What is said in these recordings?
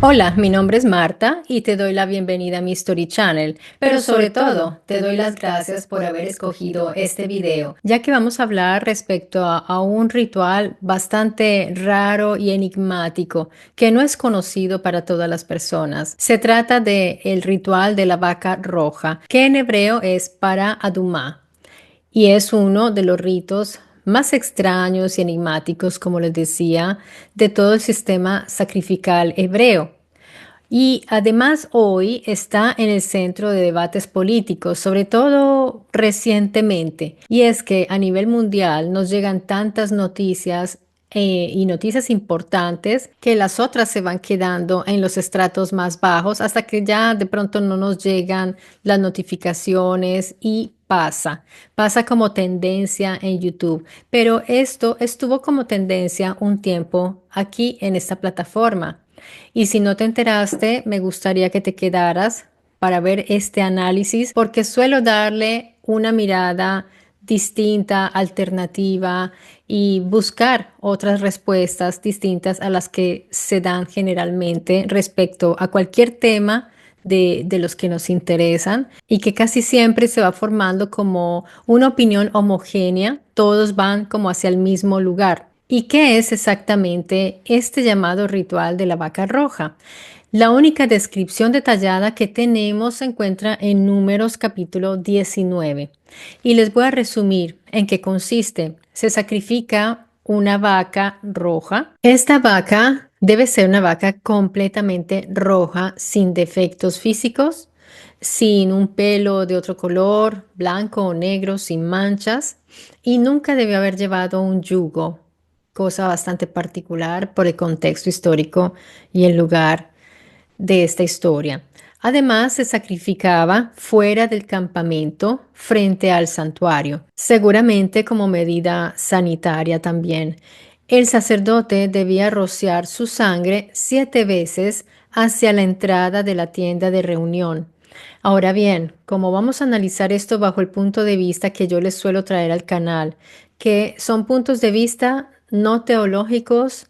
Hola, mi nombre es Marta y te doy la bienvenida a mi Story Channel, pero sobre todo te doy las gracias por haber escogido este video, ya que vamos a hablar respecto a un ritual bastante raro y enigmático que no es conocido para todas las personas. Se trata de el ritual de la vaca roja, que en hebreo es para Adumá y es uno de los ritos más extraños y enigmáticos, como les decía, de todo el sistema sacrificial hebreo. Y además hoy está en el centro de debates políticos, sobre todo recientemente. Y es que a nivel mundial nos llegan tantas noticias y noticias importantes que las otras se van quedando en los estratos más bajos hasta que ya de pronto no nos llegan las notificaciones y pasa como tendencia en YouTube. Pero esto estuvo como tendencia un tiempo aquí en esta plataforma. Y si no te enteraste, me gustaría que te quedaras para ver este análisis porque suelo darle una mirada distinta, alternativa y buscar otras respuestas distintas a las que se dan generalmente respecto a cualquier tema de los que nos interesan y que casi siempre se va formando como una opinión homogénea, todos van como hacia el mismo lugar. ¿Y qué es exactamente este llamado ritual de la vaca roja? La única descripción detallada que tenemos se encuentra en Números capítulo 19 y les voy a resumir en qué consiste. Se sacrifica una vaca roja. Esta vaca debe ser una vaca completamente roja, sin defectos físicos, sin un pelo de otro color, blanco o negro, sin manchas, y nunca debe haber llevado un yugo, cosa bastante particular por el contexto histórico y el lugar de esta historia. Además, se sacrificaba fuera del campamento frente al santuario, seguramente como medida sanitaria también. El sacerdote debía rociar su sangre 7 veces hacia la entrada de la tienda de reunión. Ahora bien, como vamos a analizar esto bajo el punto de vista que yo les suelo traer al canal, que son puntos de vista no teológicos,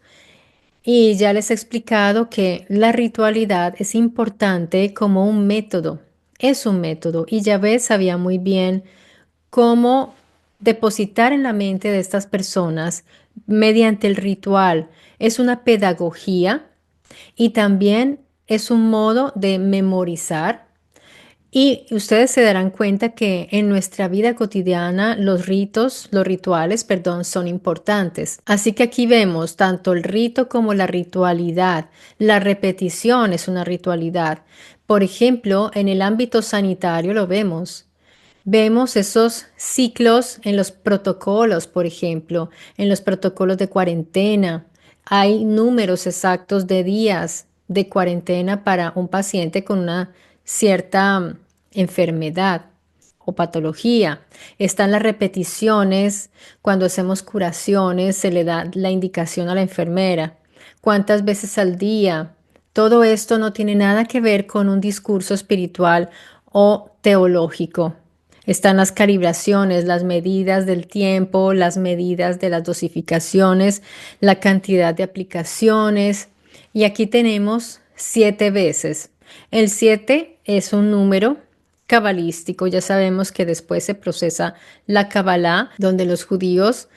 y ya les he explicado que la ritualidad es importante como un método, es un método y Yahvé sabía muy bien cómo depositar en la mente de estas personas mediante el ritual. Es una pedagogía y también es un modo de memorizar y ustedes se darán cuenta que en nuestra vida cotidiana los rituales, perdón, son importantes. Así que aquí vemos tanto el rito como la ritualidad. La repetición es una ritualidad. Por ejemplo, en el ámbito sanitario lo vemos. Vemos esos ciclos en los protocolos, por ejemplo, en los protocolos de cuarentena. Hay números exactos de días de cuarentena para un paciente con una cierta enfermedad o patología. Están las repeticiones, cuando hacemos curaciones se le da la indicación a la enfermera. ¿Cuántas veces al día? Todo esto no tiene nada que ver con un discurso espiritual o teológico. Están las calibraciones, las medidas del tiempo, las medidas de las dosificaciones, la cantidad de aplicaciones. Y aquí tenemos 7 veces. El 7 es un número cabalístico. Ya sabemos que después se procesa la Kabbalah, donde los judíos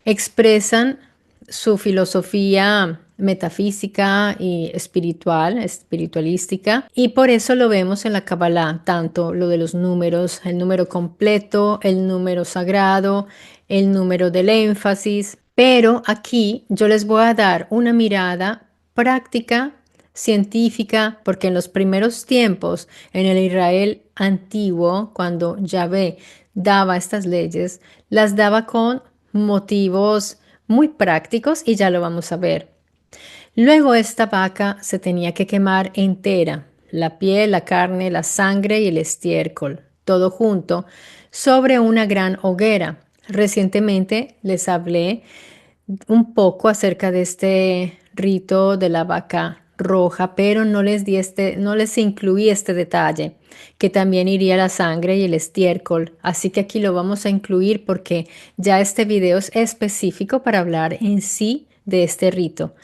expresan su filosofía metafísica y espiritualística, y por eso lo vemos en la Kabbalah, tanto lo de los números, el número completo, el número sagrado, el número del énfasis, pero aquí yo les voy a dar una mirada práctica, científica, porque en los primeros tiempos, en el Israel antiguo, cuando Yahvé daba estas leyes, las daba con motivos muy prácticos y ya lo vamos a ver. Luego esta vaca se tenía que quemar entera, la piel, la carne, la sangre y el estiércol, todo junto, sobre una gran hoguera. Recientemente les hablé un poco acerca de este rito de la vaca roja, pero no les incluí este detalle, que también iría la sangre y el estiércol. Así que aquí lo vamos a incluir porque ya este video es específico para hablar en sí de este rito.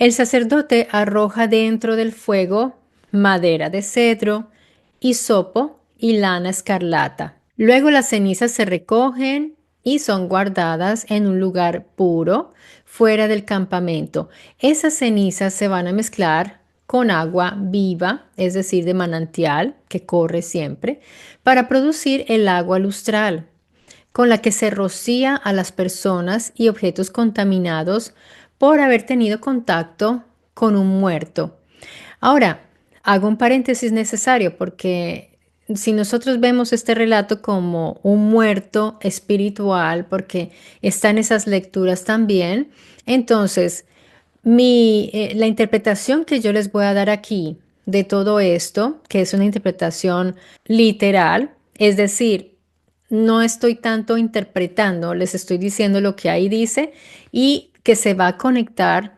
El sacerdote arroja dentro del fuego madera de cedro, hisopo y lana escarlata. Luego las cenizas se recogen y son guardadas en un lugar puro fuera del campamento. Esas cenizas se van a mezclar con agua viva, es decir, de manantial, que corre siempre, para producir el agua lustral, con la que se rocía a las personas y objetos contaminados por haber tenido contacto con un muerto. Ahora, hago un paréntesis necesario porque si nosotros vemos este relato como un muerto espiritual, porque está en esas lecturas también, entonces la interpretación que yo les voy a dar aquí de todo esto, que es una interpretación literal, es decir, no estoy tanto interpretando, les estoy diciendo lo que ahí dice y que se va a conectar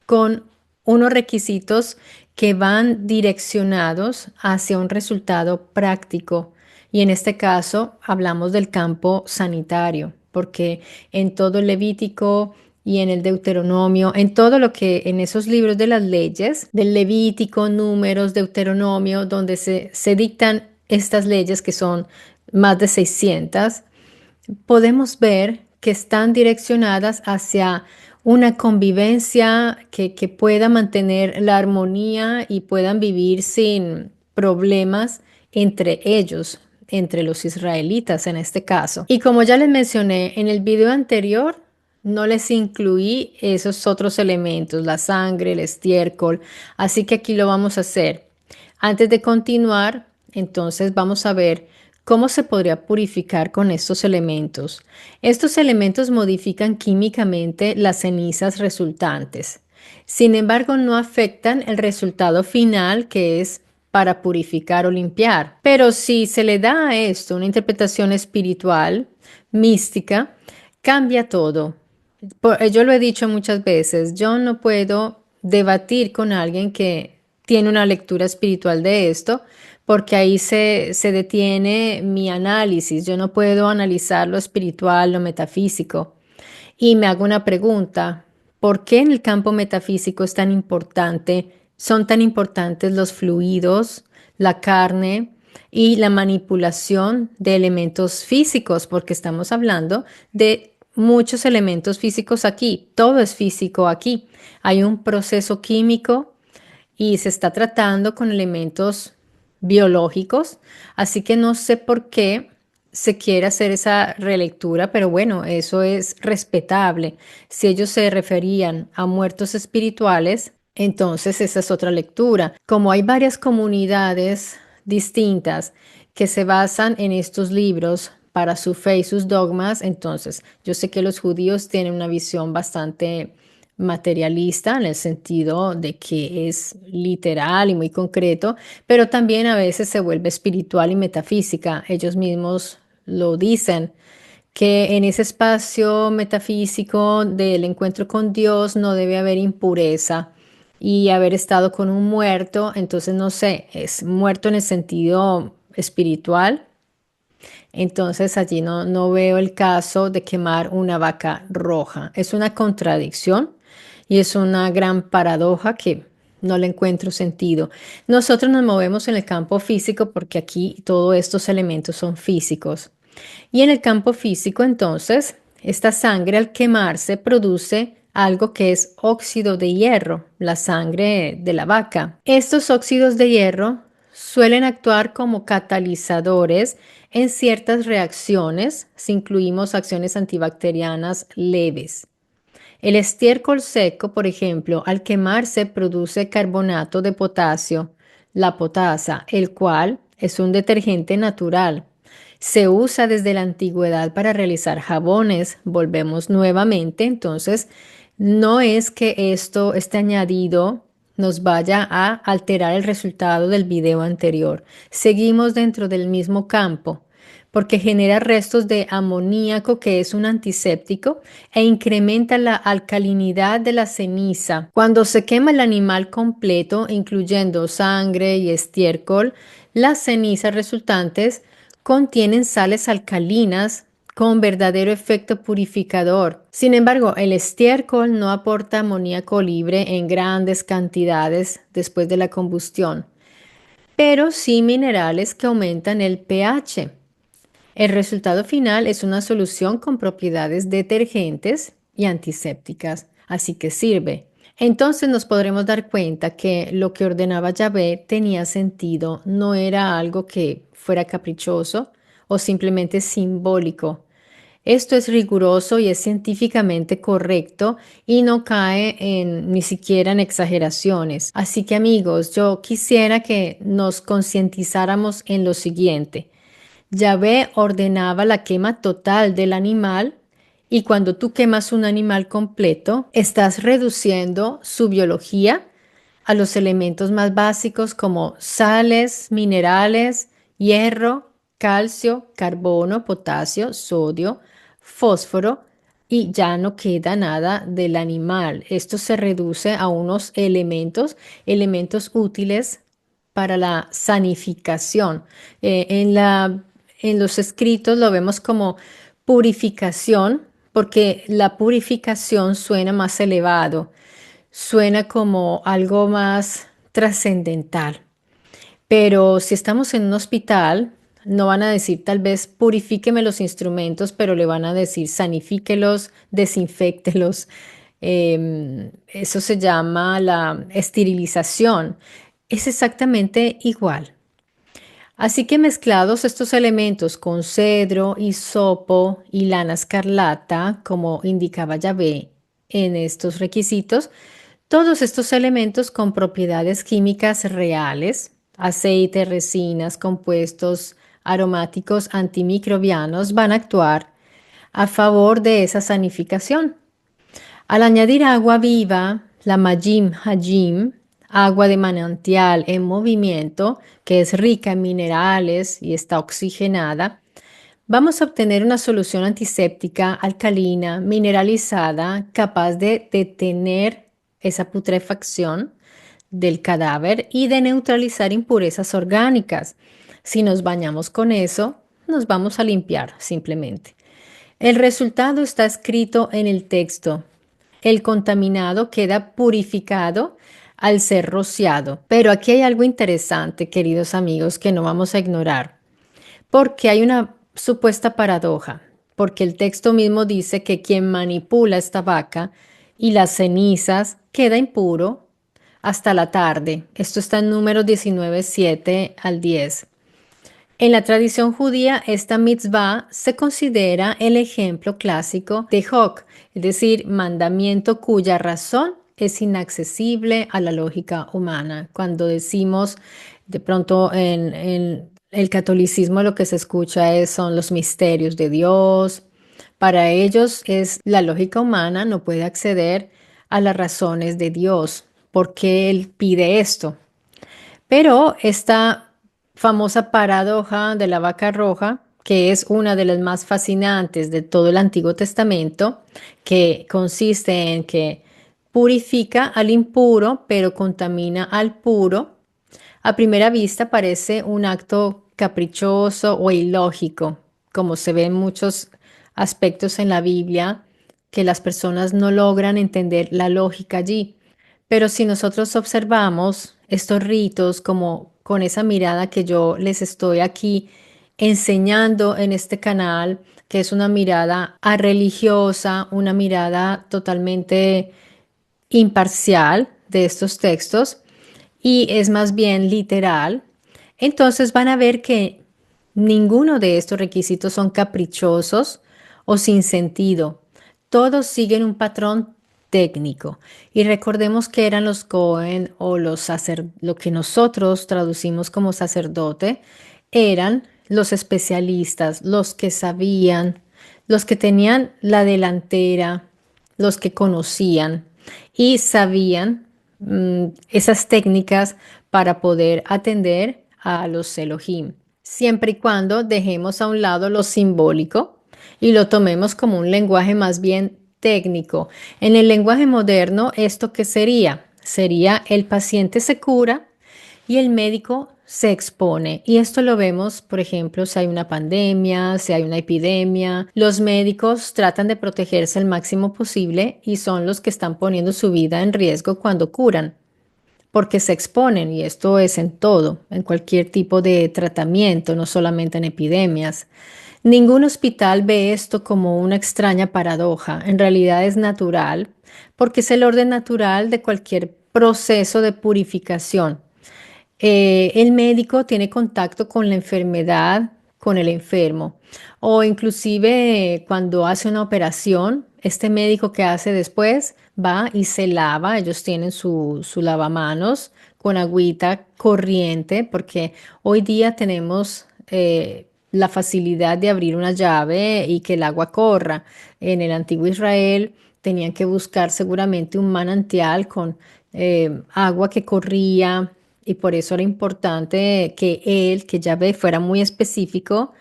con unos requisitos que van direccionados hacia un resultado práctico. Y en este caso hablamos del campo sanitario, porque en todo el Levítico y en el Deuteronomio, en todo lo que en esos libros de las leyes, del Levítico, Números, Deuteronomio, donde se dictan estas leyes que son más de 600, podemos ver que están direccionadas hacia una convivencia que pueda mantener la armonía y puedan vivir sin problemas entre ellos, entre los israelitas en este caso. Y como ya les mencioné en el video anterior, no les incluí esos otros elementos, la sangre, el estiércol, así que aquí lo vamos a hacer. Antes de continuar, entonces vamos a ver cómo se podría purificar con estos elementos. Estos elementos modifican químicamente las cenizas resultantes. Sin embargo, no afectan el resultado final, que es para purificar o limpiar. Pero si se le da a esto una interpretación espiritual, mística, cambia todo. Yo lo he dicho muchas veces, yo no puedo debatir con alguien que tiene una lectura espiritual de esto, porque ahí se detiene mi análisis. Yo no puedo analizar lo espiritual, lo metafísico. Y me hago una pregunta, ¿por qué en el campo metafísico es tan importante, son tan importantes los fluidos, la carne y la manipulación de elementos físicos? Porque estamos hablando de muchos elementos físicos aquí, todo es físico aquí. Hay un proceso químico y se está tratando con elementos biológicos, así que no sé por qué se quiere hacer esa relectura, pero bueno, eso es respetable. Si ellos se referían a muertos espirituales, entonces esa es otra lectura. Como hay varias comunidades distintas que se basan en estos libros para su fe y sus dogmas, entonces yo sé que los judíos tienen una visión bastante materialista en el sentido de que es literal y muy concreto, pero también a veces se vuelve espiritual y metafísica. Ellos mismos lo dicen, que en ese espacio metafísico del encuentro con Dios no debe haber impureza y haber estado con un muerto, entonces no sé, es muerto en el sentido espiritual. Entonces allí no veo el caso de quemar una vaca roja. Es una contradicción y es una gran paradoja que no le encuentro sentido. Nosotros nos movemos en el campo físico porque aquí todos estos elementos son físicos. Y en el campo físico, entonces, esta sangre al quemarse produce algo que es óxido de hierro, la sangre de la vaca. Estos óxidos de hierro suelen actuar como catalizadores en ciertas reacciones, si incluimos acciones antibacterianas leves. El estiércol seco, por ejemplo, al quemarse produce carbonato de potasio, la potasa, el cual es un detergente natural. Se usa desde la antigüedad para realizar jabones. Volvemos nuevamente, entonces, no es que este añadido nos vaya a alterar el resultado del video anterior. Seguimos dentro del mismo campo porque genera restos de amoníaco, que es un antiséptico, e incrementa la alcalinidad de la ceniza. Cuando se quema el animal completo, incluyendo sangre y estiércol, las cenizas resultantes contienen sales alcalinas con verdadero efecto purificador. Sin embargo, el estiércol no aporta amoníaco libre en grandes cantidades después de la combustión, pero sí minerales que aumentan el pH. El resultado final es una solución con propiedades detergentes y antisépticas, así que sirve. Entonces nos podremos dar cuenta que lo que ordenaba Yahvé tenía sentido, no era algo que fuera caprichoso o simplemente simbólico. Esto es riguroso y es científicamente correcto y no cae ni siquiera en exageraciones. Así que amigos, yo quisiera que nos concientizáramos en lo siguiente. Yahvé ordenaba la quema total del animal y cuando tú quemas un animal completo, estás reduciendo su biología a los elementos más básicos como sales, minerales, hierro, calcio, carbono, potasio, sodio, fósforo y ya no queda nada del animal. Esto se reduce a unos elementos útiles para la sanificación. En los escritos lo vemos como purificación, porque la purificación suena más elevado, suena como algo más trascendental. Pero si estamos en un hospital, no van a decir tal vez purifíqueme los instrumentos, pero le van a decir sanifíquelos, desinféctelos. Eso se llama la esterilización. Es exactamente igual. Así que mezclados estos elementos con cedro, hisopo y lana escarlata, como indicaba Yahvé en estos requisitos, todos estos elementos con propiedades químicas reales, aceites, resinas, compuestos aromáticos antimicrobianos, van a actuar a favor de esa sanificación. Al añadir agua viva, la Majim Hajim, agua de manantial en movimiento, que es rica en minerales y está oxigenada, vamos a obtener una solución antiséptica alcalina, mineralizada, capaz de detener esa putrefacción del cadáver y de neutralizar impurezas orgánicas. Si nos bañamos con eso, nos vamos a limpiar simplemente. El resultado está escrito en el texto. El contaminado queda purificado al ser rociado. Pero aquí hay algo interesante, queridos amigos, que no vamos a ignorar, porque hay una supuesta paradoja, porque el texto mismo dice que quien manipula esta vaca y las cenizas queda impuro hasta la tarde. Esto está en Números 19, 7 al 10. En la tradición judía, esta mitzvah se considera el ejemplo clásico de Hok, es decir, mandamiento cuya razón es inaccesible a la lógica humana. Cuando decimos, de pronto en el catolicismo lo que se escucha son los misterios de Dios. Para ellos es la lógica humana no puede acceder a las razones de Dios. ¿Por qué Él pide esto? Pero esta famosa paradoja de la vaca roja, que es una de las más fascinantes de todo el Antiguo Testamento, que consiste en que purifica al impuro, pero contamina al puro, a primera vista parece un acto caprichoso o ilógico, como se ve en muchos aspectos en la Biblia, que las personas no logran entender la lógica allí. Pero si nosotros observamos estos ritos como con esa mirada que yo les estoy aquí enseñando en este canal, que es una mirada religiosa, una mirada totalmente imparcial de estos textos y es más bien literal, entonces van a ver que ninguno de estos requisitos son caprichosos o sin sentido. Todos siguen un patrón técnico. Y recordemos que eran los Cohen o lo que nosotros traducimos como sacerdote, eran los especialistas, los que sabían, los que tenían la delantera, los que conocían y sabían esas técnicas para poder atender a los Elohim, siempre y cuando dejemos a un lado lo simbólico y lo tomemos como un lenguaje más bien técnico. En el lenguaje moderno, ¿esto qué sería? Sería el paciente se cura y el médico se expone. Y esto lo vemos, por ejemplo, si hay una pandemia, si hay una epidemia. Los médicos tratan de protegerse el máximo posible y son los que están poniendo su vida en riesgo cuando curan, porque se exponen, y esto es en todo, en cualquier tipo de tratamiento, no solamente en epidemias. Ningún hospital ve esto como una extraña paradoja. En realidad es natural, porque es el orden natural de cualquier proceso de purificación. El médico tiene contacto con la enfermedad, con el enfermo, o inclusive cuando hace una operación, este médico que hace después va y se lava. Ellos tienen su lavamanos con agüita corriente, porque hoy día tenemos la facilidad de abrir una llave y que el agua corra. En el antiguo Israel tenían que buscar seguramente un manantial con agua que corría, y por eso era importante que él, que Yahvé, fuera muy específico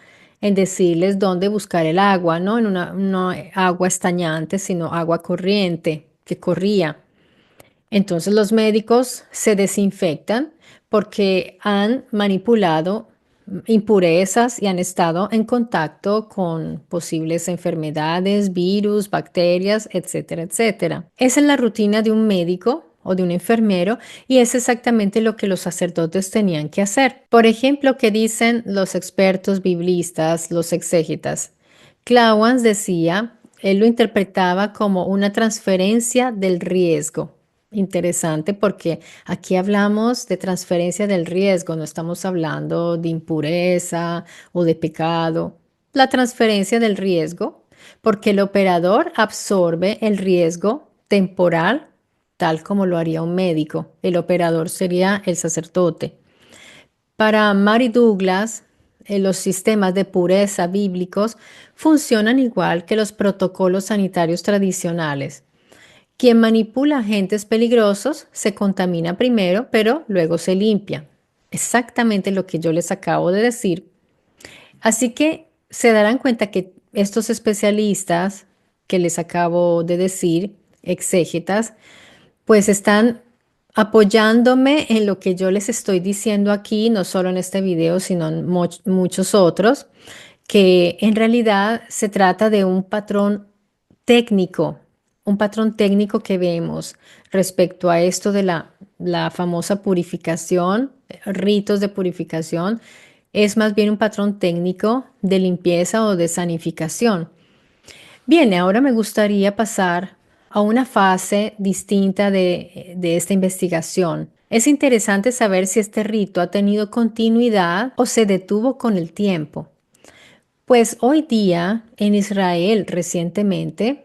en decirles dónde buscar el agua, no en una no agua estañante, sino agua corriente que corría. Entonces los médicos se desinfectan porque han manipulado impurezas y han estado en contacto con posibles enfermedades, virus, bacterias, etcétera, etcétera. Esa es la rutina de un médico o de un enfermero, y es exactamente lo que los sacerdotes tenían que hacer. Por ejemplo, ¿qué dicen los expertos biblistas, los exégetas? Clauans decía, él lo interpretaba como una transferencia del riesgo. Interesante, porque aquí hablamos de transferencia del riesgo, no estamos hablando de impureza o de pecado. La transferencia del riesgo, porque el operador absorbe el riesgo temporal, tal como lo haría un médico. El operador sería el sacerdote. Para Mary Douglas, los sistemas de pureza bíblicos funcionan igual que los protocolos sanitarios tradicionales. Quien manipula agentes peligrosos se contamina primero, pero luego se limpia. Exactamente lo que yo les acabo de decir. Así que se darán cuenta que estos especialistas que les acabo de decir, exégetas, pues están apoyándome en lo que yo les estoy diciendo aquí, no solo en este video, sino en muchos otros, que en realidad se trata de un patrón técnico que vemos respecto a esto de la famosa purificación, ritos de purificación. Es más bien un patrón técnico de limpieza o de sanificación. Bien, ahora me gustaría pasar a una fase distinta de esta investigación. Es interesante saber si este rito ha tenido continuidad o se detuvo con el tiempo. Pues hoy día en Israel recientemente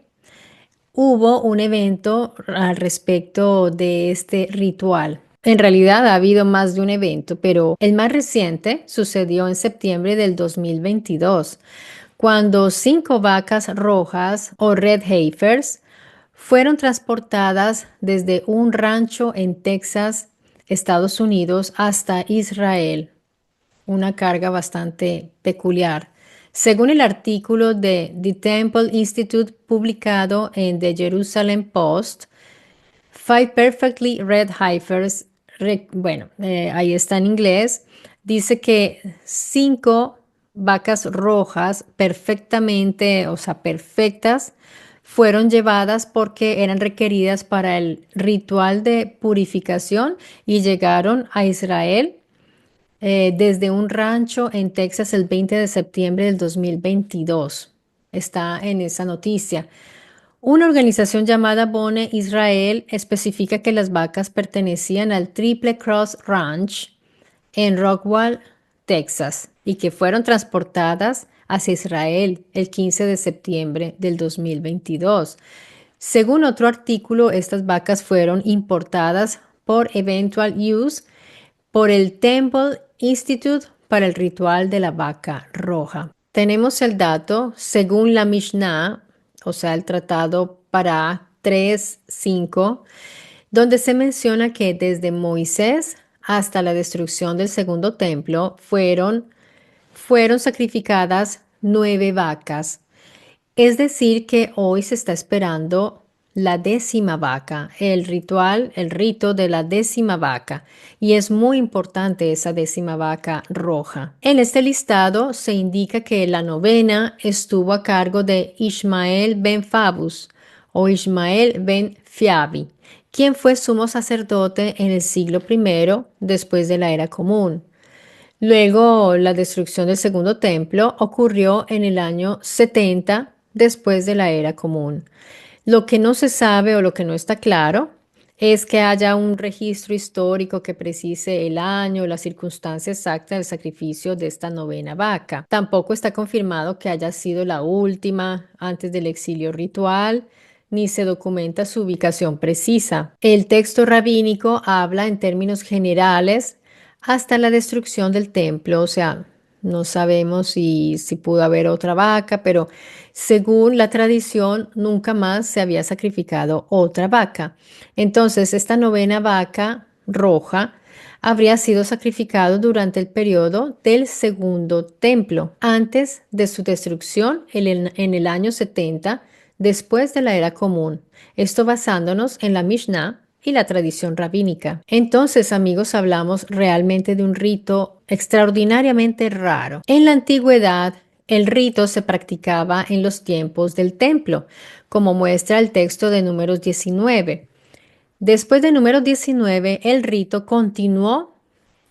hubo un evento al respecto de este ritual. En realidad ha habido más de un evento, pero el más reciente sucedió en septiembre del 2022, cuando 5 vacas rojas o red heifers fueron transportadas desde un rancho en Texas, Estados Unidos, hasta Israel. Una carga bastante peculiar. Según el artículo de The Temple Institute publicado en The Jerusalem Post, Five Perfectly Red Heifers, ahí está en inglés, dice que 5 vacas rojas perfectamente, o sea, perfectas, fueron llevadas porque eran requeridas para el ritual de purificación y llegaron a Israel desde un rancho en Texas el 20 de septiembre del 2022. Está en esa noticia. Una organización llamada Bone Israel especifica que las vacas pertenecían al Triple Cross Ranch en Rockwall, Texas, y que fueron transportadas hacia Israel el 15 de septiembre del 2022. Según otro artículo, estas vacas fueron importadas por Eventual Use por el Temple Institute para el ritual de la vaca roja. Tenemos el dato, según la Mishnah, o sea, el tratado para 3:5, donde se menciona que desde Moisés hasta la destrucción del segundo templo fueron sacrificadas 9 vacas. Es decir, que hoy se está esperando la décima vaca, el ritual, el rito de la décima vaca. Y es muy importante esa décima vaca roja. En este listado se indica que la novena estuvo a cargo de Ismael ben Fabus o Ismael ben Fiabi, quien fue sumo sacerdote en el siglo I después de la era común. Luego, la destrucción del segundo templo ocurrió en el año 70 después de la era común. Lo que no se sabe o lo que no está claro es que haya un registro histórico que precise el año o la circunstancia exacta del sacrificio de esta novena vaca. Tampoco está confirmado que haya sido la última antes del exilio ritual, ni se documenta su ubicación precisa. El texto rabínico habla en términos generales hasta la destrucción del templo, o sea, no sabemos si pudo haber otra vaca, pero según la tradición nunca más se había sacrificado otra vaca. Entonces, esta novena vaca roja habría sido sacrificado durante el periodo del segundo templo, antes de su destrucción en el año 70 después de la era común. Esto basándonos en la Mishnah y la tradición rabínica. Entonces, amigos, hablamos realmente de un rito extraordinariamente raro. En la antigüedad, el rito se practicaba en los tiempos del templo, como muestra el texto de Números 19. Después de Números 19, el rito continuó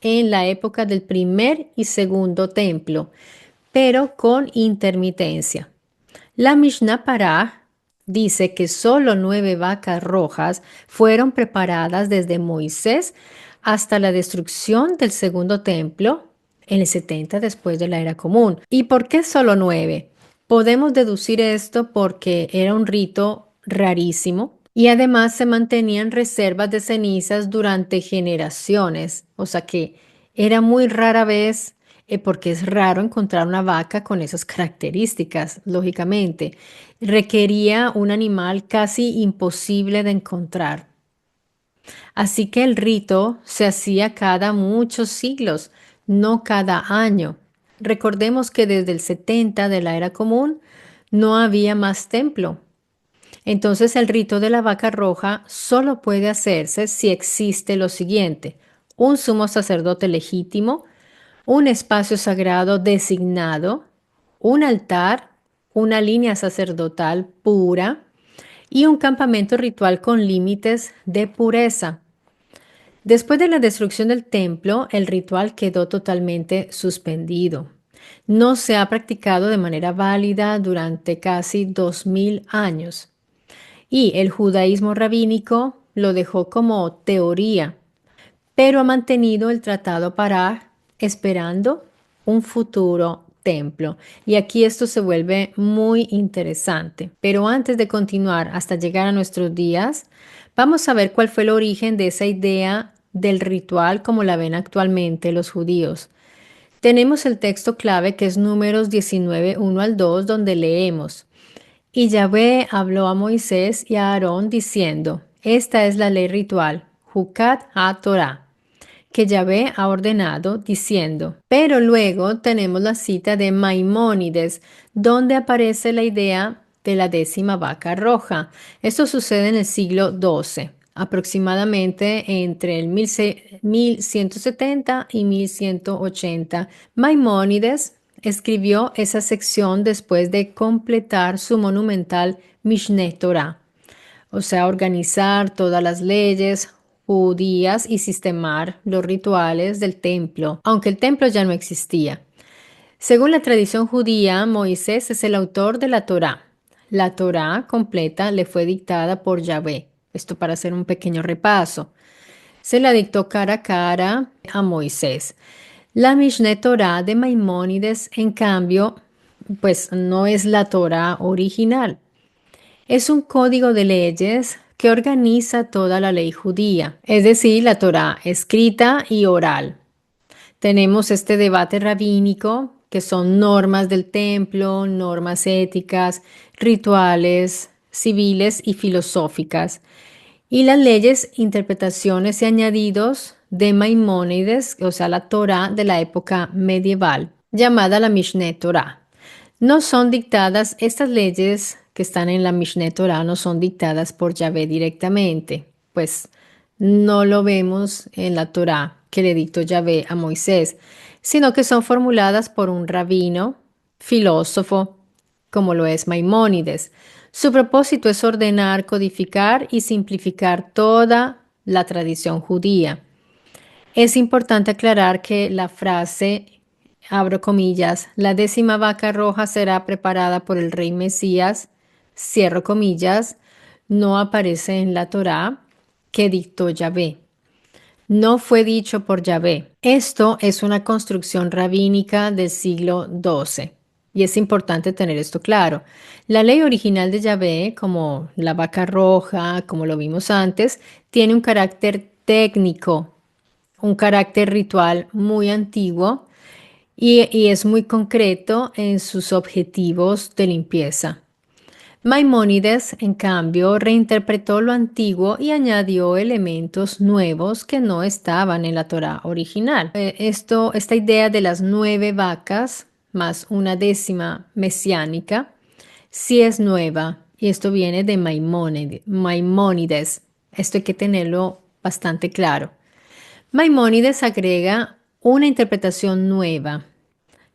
en la época del primer y segundo templo, pero con intermitencia. La Mishnah Parah dice que solo 9 vacas rojas fueron preparadas desde Moisés hasta la destrucción del segundo templo en el 70 después de la era común. ¿Y por qué solo 9? Podemos deducir esto porque era un rito rarísimo y además se mantenían reservas de cenizas durante generaciones, o sea que era muy rara vez porque es raro encontrar una vaca con esas características, lógicamente. Requería un animal casi imposible de encontrar. Así que el rito se hacía cada muchos siglos, no cada año. Recordemos que desde el 70 de la era común no había más templo. Entonces el rito de la vaca roja solo puede hacerse si existe lo siguiente: un sumo sacerdote legítimo, un espacio sagrado designado, un altar, una línea sacerdotal pura y un campamento ritual con límites de pureza. Después de la destrucción del templo, el ritual quedó totalmente suspendido. No se ha practicado de manera válida durante casi 2000 años. Y el judaísmo rabínico lo dejó como teoría, pero ha mantenido el tratado Pará esperando un futuro templo. Y aquí esto se vuelve muy interesante. Pero antes de continuar hasta llegar a nuestros días, vamos a ver cuál fue el origen de esa idea del ritual como la ven actualmente los judíos. Tenemos el texto clave que es Números 19, 1 al 2, donde leemos: y Yahvé habló a Moisés y a Aarón diciendo: esta es la ley ritual, Jucat ha-Torah, que Yahvé ha ordenado, diciendo. Pero luego tenemos la cita de Maimónides, donde aparece la idea de la décima vaca roja. Esto sucede en el siglo XII, aproximadamente entre el 1170 y 1180. Maimónides escribió esa sección después de completar su monumental Mishneh Torah, o sea, organizar todas las leyes judías y sistemar los rituales del templo, aunque el templo ya no existía. Según la tradición judía, Moisés es el autor de la Torá. La Torá completa le fue dictada por Yahvé. Esto para hacer un pequeño repaso. Se la dictó cara a cara a Moisés. La Mishneh Torah de Maimónides, en cambio, pues no es la Torá original. Es un código de leyes que organiza toda la ley judía, es decir, la Torá escrita y oral. Tenemos este debate rabínico, que son normas del templo, normas éticas, rituales, civiles y filosóficas. Y las leyes, interpretaciones y añadidos de Maimónides, o sea, la Torá de la época medieval, llamada la Mishneh Torah. No son dictadas estas leyes que están en la Mishneh Torah no son dictadas por Yahvé directamente, pues no lo vemos en la Torah que le dictó Yahvé a Moisés, sino que son formuladas por un rabino, filósofo, como lo es Maimónides. Su propósito es ordenar, codificar y simplificar toda la tradición judía. Es importante aclarar que la frase, abro comillas, la 10ª vaca roja será preparada por el rey Mesías, cierro comillas, no aparece en la Torá que dictó Yahvé. No fue dicho por Yahvé. Esto es una construcción rabínica del siglo XII. Y es importante tener esto claro. La ley original de Yahvé, como la vaca roja, como lo vimos antes, tiene un carácter técnico, un carácter ritual muy antiguo y es muy concreto en sus objetivos de limpieza. Maimónides, en cambio, reinterpretó lo antiguo y añadió elementos nuevos que no estaban en la Torá original. Esta idea de las 9 vacas más una 10ª mesiánica sí es nueva y esto viene de Maimónides. Esto hay que tenerlo bastante claro. Maimónides agrega una interpretación nueva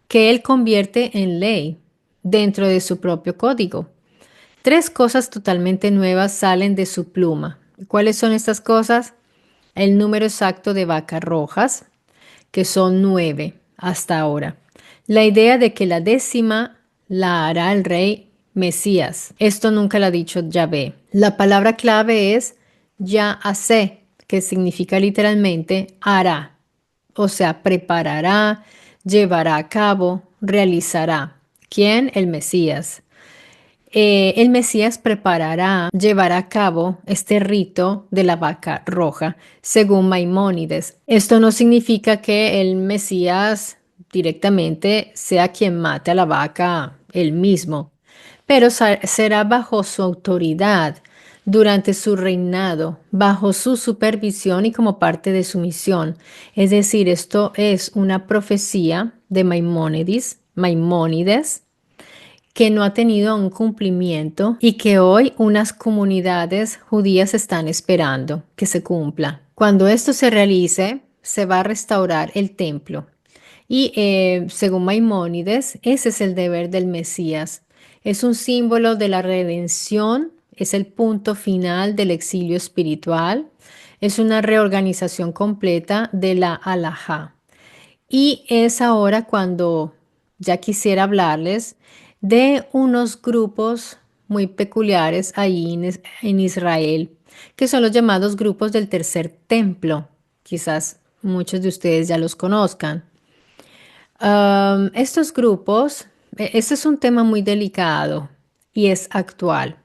que él convierte en ley dentro de su propio código. 3 cosas totalmente nuevas salen de su pluma. ¿Cuáles son estas cosas? El número exacto de vacas rojas, que son 9 hasta ahora. La idea de que la 10ª la hará el rey Mesías. Esto nunca lo ha dicho Yahvé. La palabra clave es Yahasé, que significa literalmente hará. O sea, preparará, llevará a cabo, realizará. ¿Quién? El Mesías. El Mesías preparará, llevará a cabo este rito de la vaca roja, según Maimónides. Esto no significa que el Mesías directamente sea quien mate a la vaca él mismo, pero será bajo su autoridad durante su reinado, bajo su supervisión y como parte de su misión. Es decir, esto es una profecía de Maimónides, que no ha tenido un cumplimiento y que hoy unas comunidades judías están esperando que se cumpla. Cuando esto se realice, se va a restaurar el templo. Y según Maimónides, ese es el deber del Mesías. Es un símbolo de la redención, es el punto final del exilio espiritual, es una reorganización completa de la halajá. Y es ahora cuando ya quisiera hablarles de unos grupos muy peculiares ahí en Israel, que son los llamados grupos del tercer templo. Quizás muchos de ustedes ya los conozcan. Estos grupos, este es un tema muy delicado y es actual.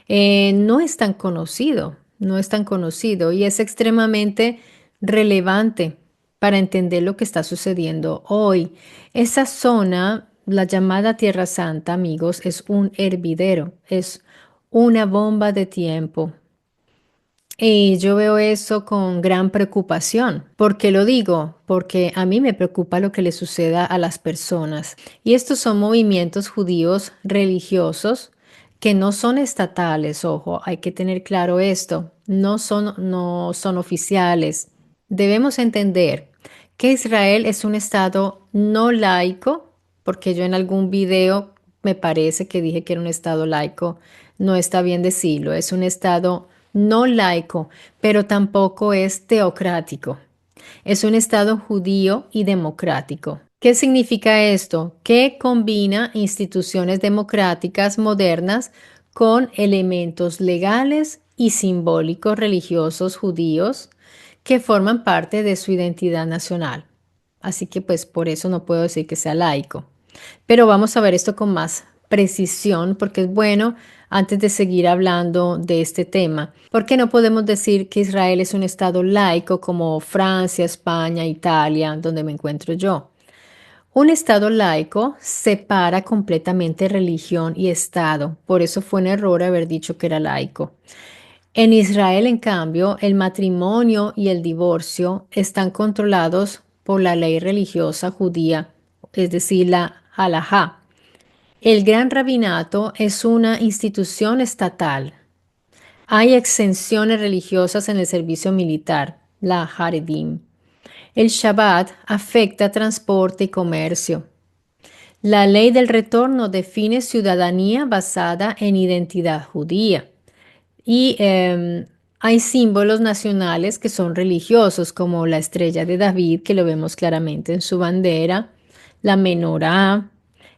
No es tan conocido, no es tan conocido y es extremadamente relevante para entender lo que está sucediendo hoy. Esa zona, la llamada Tierra Santa, amigos, es un hervidero, es una bomba de tiempo. Y yo veo eso con gran preocupación. ¿Por qué lo digo? Porque a mí me preocupa lo que le suceda a las personas. Y estos son movimientos judíos religiosos que no son estatales, ojo, hay que tener claro esto, no son oficiales. Debemos entender que Israel es un estado no laico, porque yo en algún video me parece que dije que era un estado laico, no está bien decirlo, es un estado no laico, pero tampoco es teocrático. Es un estado judío y democrático. ¿Qué significa esto? Que combina instituciones democráticas modernas con elementos legales y simbólicos religiosos judíos que forman parte de su identidad nacional. Así que pues por eso no puedo decir que sea laico. Pero vamos a ver esto con más precisión porque es bueno antes de seguir hablando de este tema. ¿Por qué no podemos decir que Israel es un estado laico como Francia, España, Italia, donde me encuentro yo? Un estado laico separa completamente religión y estado. Por eso fue un error haber dicho que era laico. En Israel, en cambio, el matrimonio y el divorcio están controlados por la ley religiosa judía, es decir, la halajá. El Gran Rabinato es una institución estatal. Hay exenciones religiosas en el servicio militar, la Haredim. El Shabbat afecta transporte y comercio. La ley del retorno define ciudadanía basada en identidad judía. Y hay símbolos nacionales que son religiosos, como la estrella de David, que lo vemos claramente en su bandera, la menorá.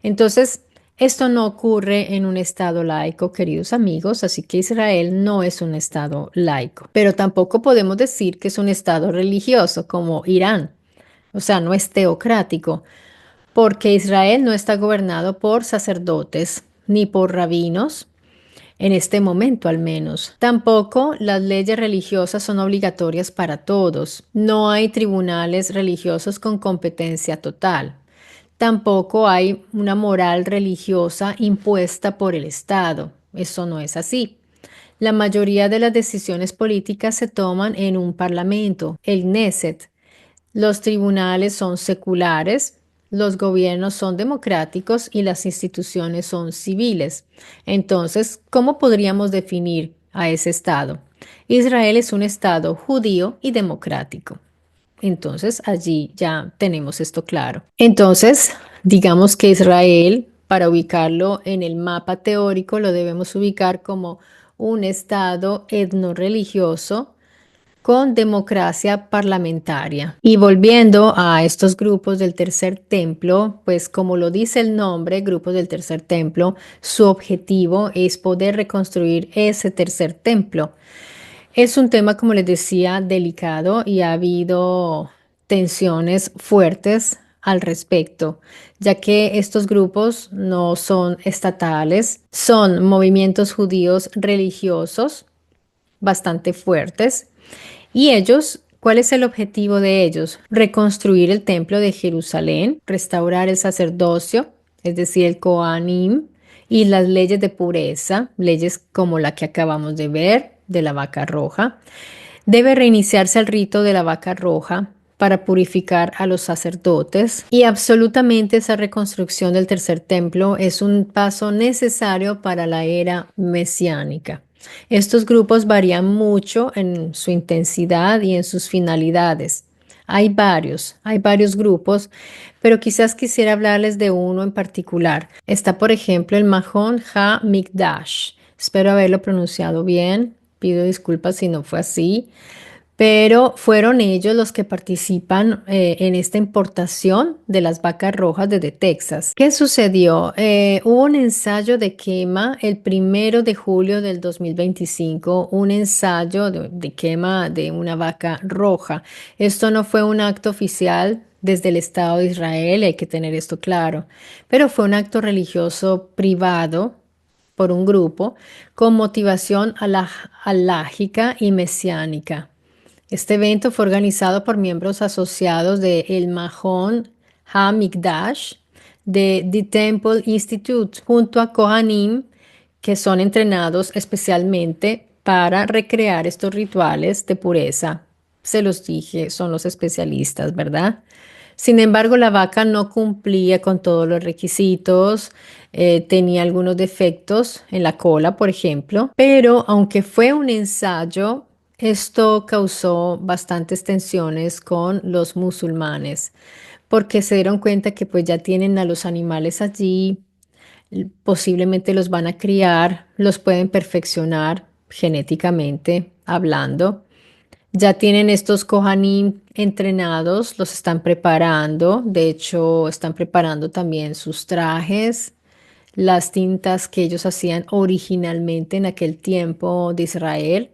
Entonces, esto no ocurre en un estado laico, queridos amigos, así que Israel no es un estado laico, pero tampoco podemos decir que es un estado religioso como Irán, o sea, no es teocrático, porque Israel no está gobernado por sacerdotes ni por rabinos, en este momento al menos. Tampoco las leyes religiosas son obligatorias para todos. No hay tribunales religiosos con competencia total. Tampoco hay una moral religiosa impuesta por el Estado. Eso no es así. La mayoría de las decisiones políticas se toman en un parlamento, el Knesset. Los tribunales son seculares, los gobiernos son democráticos y las instituciones son civiles. Entonces, ¿cómo podríamos definir a ese Estado? Israel es un Estado judío y democrático. Entonces, allí ya tenemos esto claro. Entonces, digamos que Israel, para ubicarlo en el mapa teórico, lo debemos ubicar como un Estado etnorreligioso con democracia parlamentaria. Y volviendo a estos grupos del tercer templo, pues como lo dice el nombre, grupos del tercer templo, su objetivo es poder reconstruir ese tercer templo. Es un tema, como les decía, delicado y ha habido tensiones fuertes al respecto, ya que estos grupos no son estatales, son movimientos judíos religiosos bastante fuertes. Y ellos, ¿cuál es el objetivo de ellos? Reconstruir el templo de Jerusalén, restaurar el sacerdocio, es decir, el Kohanim, y las leyes de pureza, leyes como la que acabamos de ver, de la vaca roja. Debe reiniciarse el rito de la vaca roja para purificar a los sacerdotes y absolutamente esa reconstrucción del tercer templo es un paso necesario para la era mesiánica. Estos grupos varían mucho en su intensidad y en sus finalidades. Hay varios grupos, pero quizás quisiera hablarles de uno en particular. Está, por ejemplo, el Mahon HaMikdash. Espero haberlo pronunciado bien. Pido disculpas si no fue así, pero fueron ellos los que participan en esta importación de las vacas rojas desde Texas. ¿Qué sucedió? Hubo un ensayo de quema el 1 de julio del 2025, un ensayo de quema de una vaca roja. Esto no fue un acto oficial desde el Estado de Israel, hay que tener esto claro, pero fue un acto religioso privado por un grupo con motivación alágica y mesiánica. Este evento fue organizado por miembros asociados de El Mahon HaMikdash de The Temple Institute junto a Kohanim, que son entrenados especialmente para recrear estos rituales de pureza. Se los dije, son los especialistas, ¿verdad? Sin embargo, la vaca no cumplía con todos los requisitos, tenía algunos defectos en la cola, por ejemplo, pero aunque fue un ensayo, esto causó bastantes tensiones con los musulmanes, porque se dieron cuenta que pues ya tienen a los animales allí, posiblemente los van a criar, los pueden perfeccionar genéticamente hablando. Ya tienen estos Kohanim entrenados, los están preparando. De hecho, están preparando también sus trajes, las tintas que ellos hacían originalmente en aquel tiempo de Israel,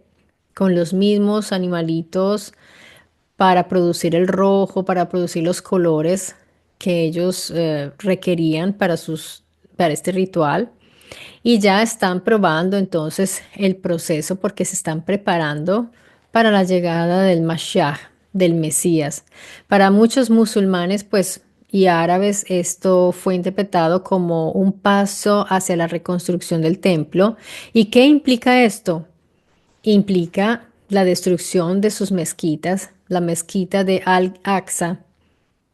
con los mismos animalitos para producir el rojo, para producir los colores que ellos requerían para este ritual. Y ya están probando entonces el proceso porque se están preparando para la llegada del Mashiach, del Mesías. Para muchos musulmanes, pues, y árabes, esto fue interpretado como un paso hacia la reconstrucción del templo. ¿Y qué implica esto? Implica la destrucción de sus mezquitas, la mezquita de Al-Aqsa,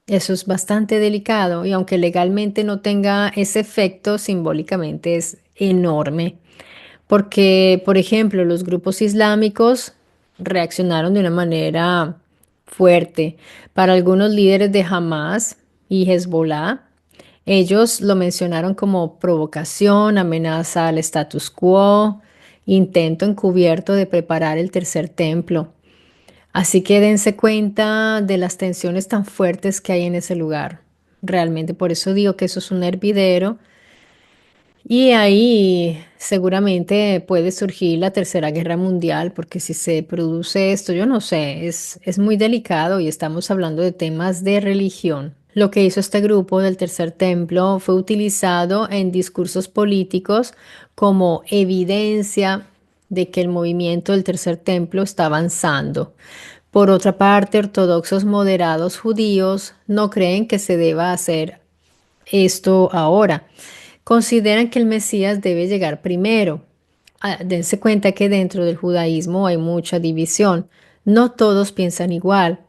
Eso es bastante delicado y aunque legalmente no tenga ese efecto, simbólicamente es enorme. Porque, por ejemplo, los grupos islámicos reaccionaron de una manera fuerte. Para algunos líderes de Hamas y Hezbollah, ellos lo mencionaron como provocación, amenaza al status quo, intento encubierto de preparar el tercer templo. Así que dense cuenta de las tensiones tan fuertes que hay en ese lugar. Realmente, por eso digo que eso es un hervidero y ahí seguramente puede surgir la Tercera Guerra Mundial, porque si se produce esto, yo no sé, es muy delicado y estamos hablando de temas de religión. Lo que hizo este grupo del Tercer Templo fue utilizado en discursos políticos como evidencia de que el movimiento del Tercer Templo está avanzando. Por otra parte, ortodoxos moderados judíos no creen que se deba hacer esto ahora. Consideran que el Mesías debe llegar primero. Dense cuenta que dentro del judaísmo hay mucha división. No todos piensan igual.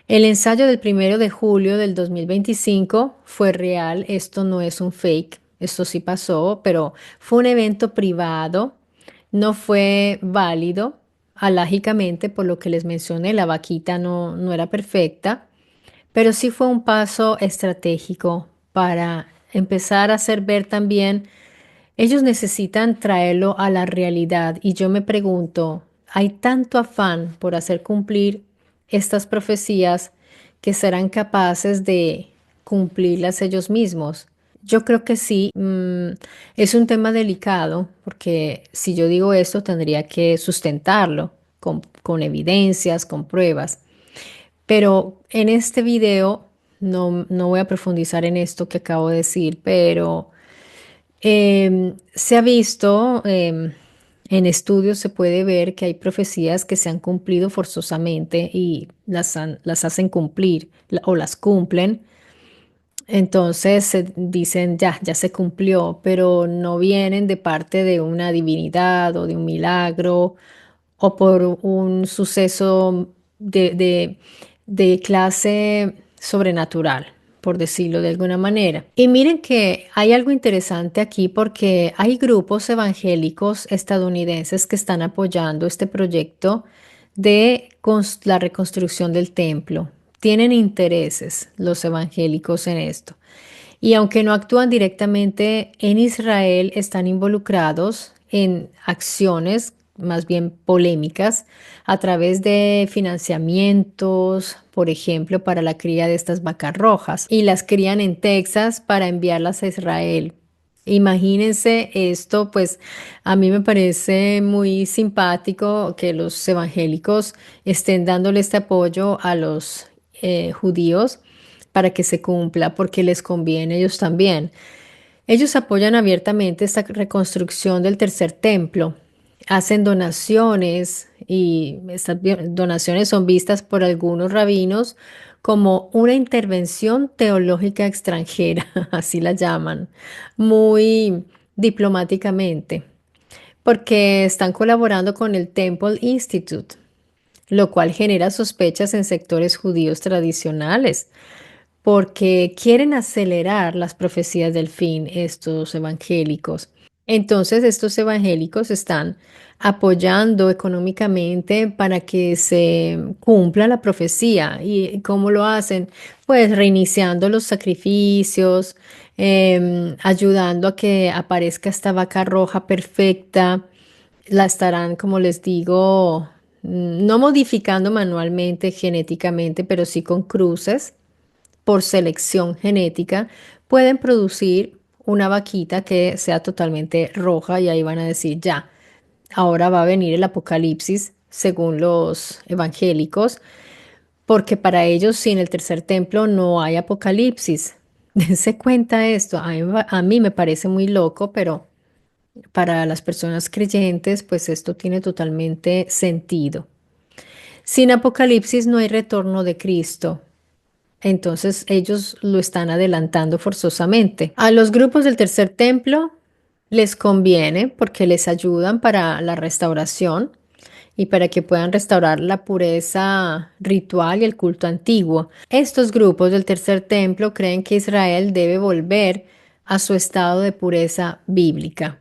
El ensayo del 1 de julio del 2025 fue real. Esto no es un fake. Esto sí pasó, pero fue un evento privado. No fue válido alágicamente, por lo que les mencioné. La vaquita no era perfecta. Pero sí fue un paso estratégico para empezar a hacer ver también, ellos necesitan traerlo a la realidad y yo me pregunto, ¿hay tanto afán por hacer cumplir estas profecías que serán capaces de cumplirlas ellos mismos? Yo creo que sí. Es un tema delicado porque si yo digo esto tendría que sustentarlo con evidencias, con pruebas. Pero en este video no voy a profundizar en esto que acabo de decir, pero se ha visto, en estudios se puede ver que hay profecías que se han cumplido forzosamente y las hacen cumplir o las cumplen. Entonces se dicen, ya se cumplió, pero no vienen de parte de una divinidad o de un milagro o por un suceso de clase sobrenatural, por decirlo de alguna manera. Y miren que hay algo interesante aquí porque hay grupos evangélicos estadounidenses que están apoyando este proyecto de la reconstrucción del templo. Tienen intereses los evangélicos en esto. Y aunque no actúan directamente en Israel, están involucrados en acciones más bien polémicas a través de financiamientos, por ejemplo, para la cría de estas vacas rojas, y las crían en Texas para enviarlas a Israel. Imagínense esto, pues a mí me parece muy simpático que los evangélicos estén dándole este apoyo a los judíos para que se cumpla, porque les conviene a ellos también. Ellos apoyan abiertamente esta reconstrucción del tercer templo, hacen donaciones y estas donaciones son vistas por algunos rabinos como una intervención teológica extranjera, así la llaman, muy diplomáticamente, porque están colaborando con el Temple Institute, lo cual genera sospechas en sectores judíos tradicionales porque quieren acelerar las profecías del fin, estos evangélicos. Entonces, estos evangélicos están apoyando económicamente para que se cumpla la profecía. ¿Y cómo lo hacen? Pues reiniciando los sacrificios, ayudando a que aparezca esta vaca roja perfecta. La estarán, como les digo, no modificando manualmente, genéticamente, pero sí con cruces por selección genética, pueden producir una vaquita que sea totalmente roja y ahí van a decir, ya, ahora va a venir el apocalipsis según los evangélicos, porque para ellos sin el tercer templo no hay apocalipsis. Dense cuenta esto, a mí me parece muy loco, pero para las personas creyentes, pues esto tiene totalmente sentido. Sin apocalipsis no hay retorno de Cristo. Entonces ellos lo están adelantando forzosamente. A los grupos del tercer templo les conviene porque les ayudan para la restauración y para que puedan restaurar la pureza ritual y el culto antiguo. Estos grupos del tercer templo creen que Israel debe volver a su estado de pureza bíblica.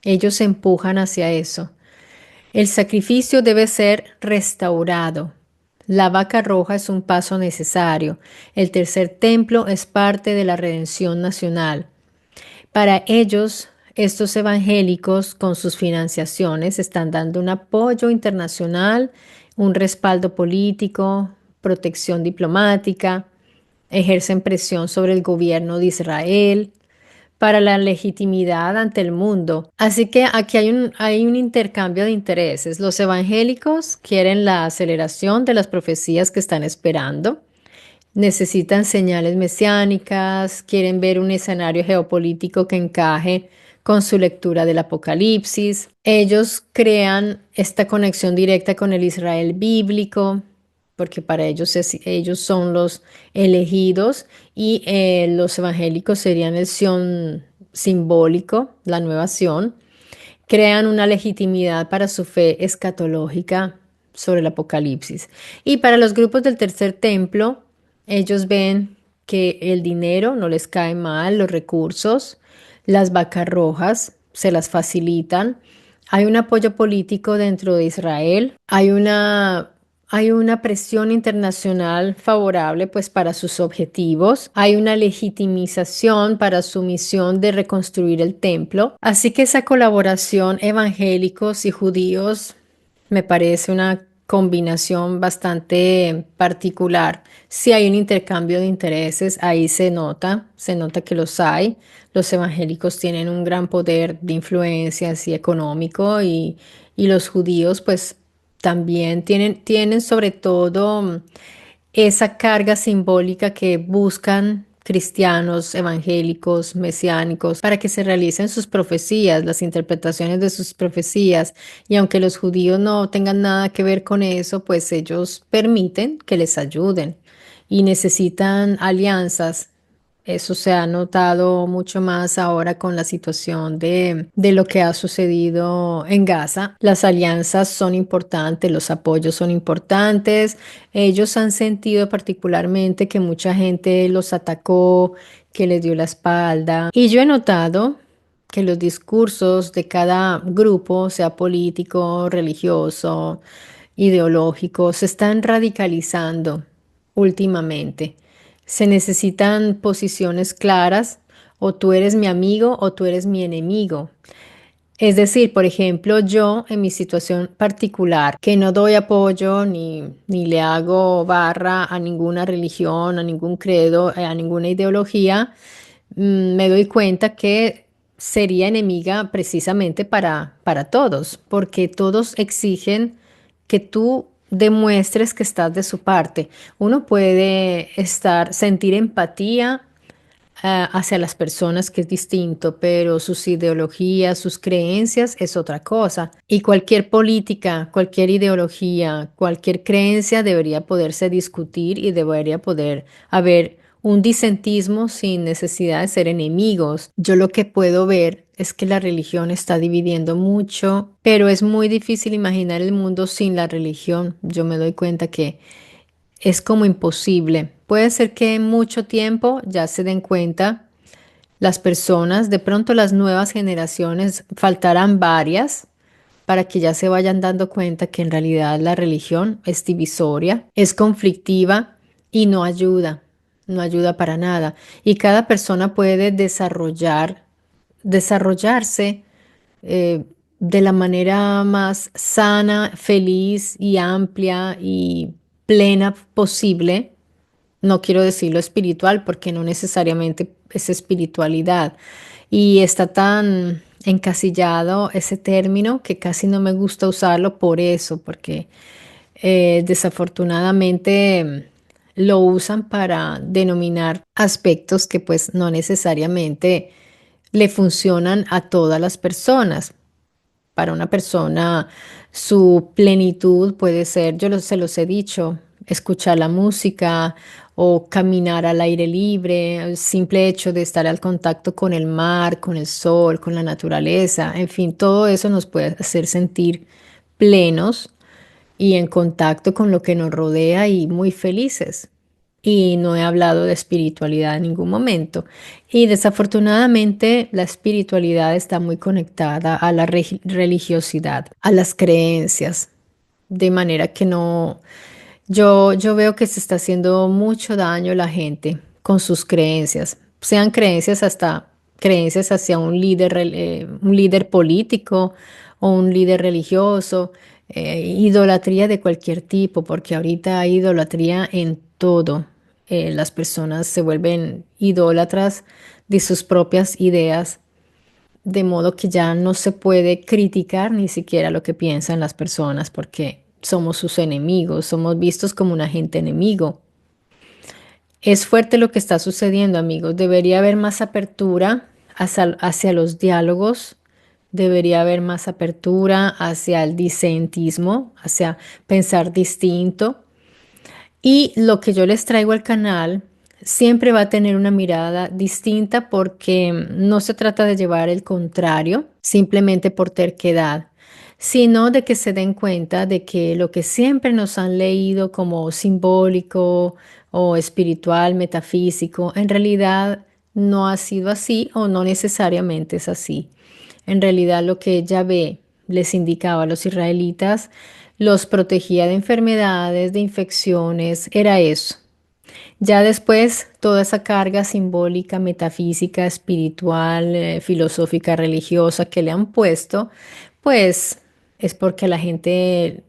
Ellos se empujan hacia eso. El sacrificio debe ser restaurado. La vaca roja es un paso necesario. El tercer templo es parte de la redención nacional. Para ellos, estos evangélicos con sus financiaciones están dando un apoyo internacional, un respaldo político, protección diplomática, ejercen presión sobre el gobierno de Israel para la legitimidad ante el mundo. Así que aquí hay un intercambio de intereses. Los evangélicos quieren la aceleración de las profecías que están esperando. Necesitan señales mesiánicas, quieren ver un escenario geopolítico que encaje con su lectura del Apocalipsis. Ellos crean esta conexión directa con el Israel bíblico, porque para ellos, ellos son los elegidos y los evangélicos serían el Sion simbólico, la nueva Sion. Crean una legitimidad para su fe escatológica sobre el Apocalipsis. Y para los grupos del tercer templo, ellos ven que el dinero no les cae mal, los recursos, las vacas rojas se las facilitan. Hay un apoyo político dentro de Israel, hay una presión internacional favorable pues para sus objetivos, hay una legitimización para su misión de reconstruir el templo. Así que esa colaboración evangélicos y judíos me parece una combinación bastante particular. Si hay un intercambio de intereses, ahí se nota que los hay. Los evangélicos tienen un gran poder de influencia así económico y los judíos pues también tienen sobre todo esa carga simbólica que buscan cristianos, evangélicos, mesiánicos, para que se realicen sus profecías, las interpretaciones de sus profecías. Y aunque los judíos no tengan nada que ver con eso, pues ellos permiten que les ayuden y necesitan alianzas. Eso se ha notado mucho más ahora con la situación de lo que ha sucedido en Gaza. Las alianzas son importantes, los apoyos son importantes. Ellos han sentido particularmente que mucha gente los atacó, que les dio la espalda. Y yo he notado que los discursos de cada grupo, sea político, religioso, ideológico, se están radicalizando últimamente. Se necesitan posiciones claras, o tú eres mi amigo o tú eres mi enemigo. Es decir, por ejemplo, yo en mi situación particular, que no doy apoyo ni le hago barra a ninguna religión, a ningún credo, a ninguna ideología, me doy cuenta que sería enemiga precisamente para todos, porque todos exigen que tú demuestres que estás de su parte. Uno puede sentir empatía hacia las personas, que es distinto, pero sus ideologías, sus creencias es otra cosa. Y cualquier política, cualquier ideología, cualquier creencia debería poderse discutir y debería poder haber un disentismo sin necesidad de ser enemigos. Yo lo que puedo ver es que la religión está dividiendo mucho, pero es muy difícil imaginar el mundo sin la religión. Yo me doy cuenta que es como imposible. Puede ser que en mucho tiempo ya se den cuenta las personas, de pronto las nuevas generaciones, faltarán varias para que ya se vayan dando cuenta que en realidad la religión es divisoria, es conflictiva y no ayuda para nada. Y cada persona puede desarrollarse eh, de la manera más sana, feliz y amplia y plena posible. No quiero decirlo espiritual porque no necesariamente es espiritualidad. Y está tan encasillado ese término que casi no me gusta usarlo por eso, porque desafortunadamente lo usan para denominar aspectos que pues no necesariamente le funcionan a todas las personas. Para una persona, su plenitud puede ser, se los he dicho, escuchar la música o caminar al aire libre, el simple hecho de estar al contacto con el mar, con el sol, con la naturaleza, en fin, todo eso nos puede hacer sentir plenos. y en contacto con lo que nos rodea y muy felices. Y no he hablado de espiritualidad en ningún momento. Y desafortunadamente la espiritualidad está muy conectada a la religiosidad, a las creencias, de manera que no, yo veo que se está haciendo mucho daño a la gente con sus creencias, sean creencias hasta creencias hacia un líder político o un líder religioso, idolatría de cualquier tipo, porque ahorita hay idolatría en todo. Las personas se vuelven idólatras de sus propias ideas, de modo que ya no se puede criticar ni siquiera lo que piensan las personas, porque somos sus enemigos, somos vistos como un agente enemigo. Es fuerte lo que está sucediendo, amigos. Debería haber más apertura hacia los diálogos, debería haber más apertura hacia el disentismo, hacia pensar distinto. Y lo que yo les traigo al canal siempre va a tener una mirada distinta porque no se trata de llevar el contrario simplemente por terquedad, sino de que se den cuenta de que lo que siempre nos han leído como simbólico o espiritual, metafísico, en realidad no ha sido así o no necesariamente es así. En realidad lo que Yahvé les indicaba a los israelitas los protegía de enfermedades, de infecciones, era eso. Ya después, toda esa carga simbólica, metafísica, espiritual, filosófica, religiosa que le han puesto, pues es porque a la gente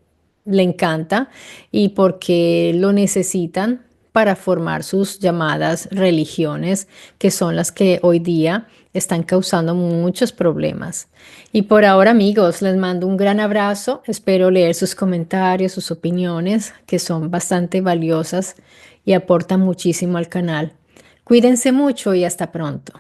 le encanta y porque lo necesitan para formar sus llamadas religiones, que son las que hoy día están causando muchos problemas. Y por ahora, amigos, les mando un gran abrazo. Espero leer sus comentarios, sus opiniones, que son bastante valiosas y aportan muchísimo al canal. Cuídense mucho y hasta pronto.